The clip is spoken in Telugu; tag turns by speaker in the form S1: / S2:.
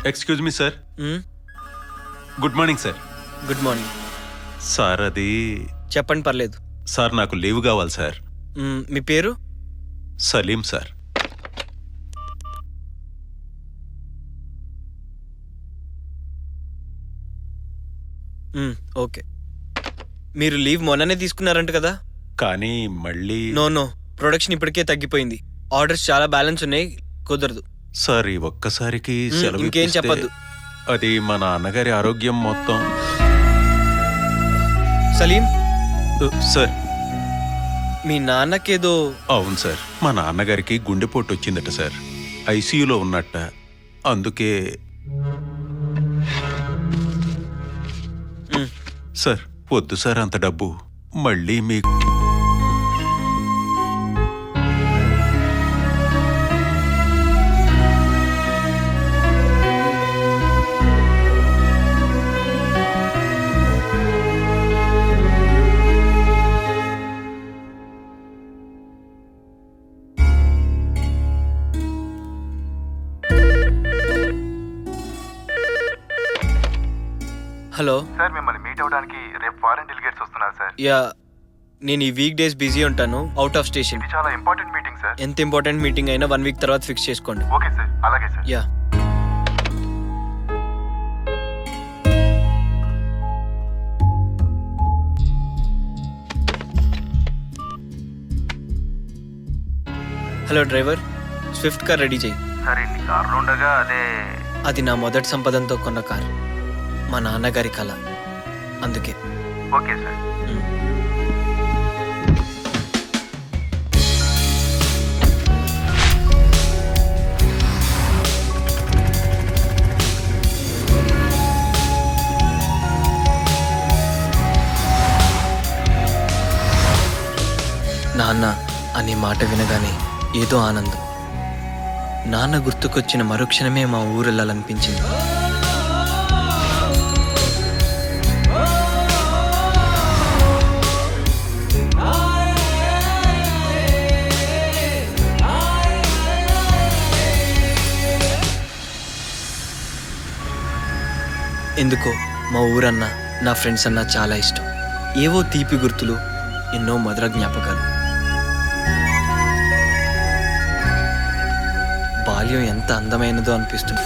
S1: Excuse me sir. Good morning sir.
S2: Good morning
S1: sir అది
S2: చెప్పండి, పర్లేదు.
S1: సార్ నాకు లీవ్ కావాలి సార్.
S2: మీ పేరు?
S1: సలీం సార్.
S2: ఓకే. మీరు లీవ్ మొన్ననే తీసుకున్నారంట కదా?
S1: కానీ మళ్ళీ
S2: నో, ప్రొడక్షన్ ఇప్పటికే తగ్గిపోయింది. ఆర్డర్స్ చాలా బ్యాలెన్స్ ఉన్నాయి, కుదరదు.
S1: సార్ ఈ ఒక్కసారికి సెలవు
S2: ఇంకేం
S1: ఇప్పిస్తే
S2: చెప్పద్దు.
S1: అది మా నాన్నగారి ఆరోగ్యం మొత్తం.
S2: సలీం,
S1: సార్.
S2: మీ నాన్నకేదో...
S1: అవును సార్, మా నాన్నగారికి గుండెపోటు వచ్చిందట సార్. ఐసీయూలో ఉన్నట్ట. అందుకే సార్ వద్దు సార్ అంత డబ్బు. మళ్ళీ మీకు
S2: హలో
S3: సార్, మిమ్మల్ని మీట్ అవడానికి రేపు ఫారెన్ డెలిగేట్స్ వస్తున్నారు సార్.
S2: యా, నేను ఈ వీక్ డేస్ బిజీ ఉంటాను, అవుట్ ఆఫ్ స్టేషన్.
S3: ఇది చాలా ఇంపార్టెంట్ మీటింగ్ సార్.
S2: ఎంత ఇంపార్టెంట్ మీటింగ్ అయినా 1 వీక్ తర్వాత ఫిక్స్ చేసుకోండి.
S3: ఓకే సార్, అలాగే sir.
S2: Yeah. Hello driver, Swift car ready చేయి.
S3: సార్, ఇన్ని కార్లు ఉండగా
S2: అది నా మొదటి సంపదంతో కొన్న కార్, మా నాన్నగారి కళ, అందుకే.
S3: Okay sir.
S2: నాన్న అనే మాట వినగానే ఏదో ఆనందం. నాన్న గుర్తుకొచ్చిన మరుక్షణమే మా ఊరెళ్ళాలనిపించింది. ఎందుకో మా ఊరన్నా, నా ఫ్రెండ్స్ అన్నా చాలా ఇష్టం. ఏవో తీపి గుర్తులు, ఎన్నో మధుర జ్ఞాపకాలు. బాల్యం ఎంత అందమైనదో అనిపిస్తుంది.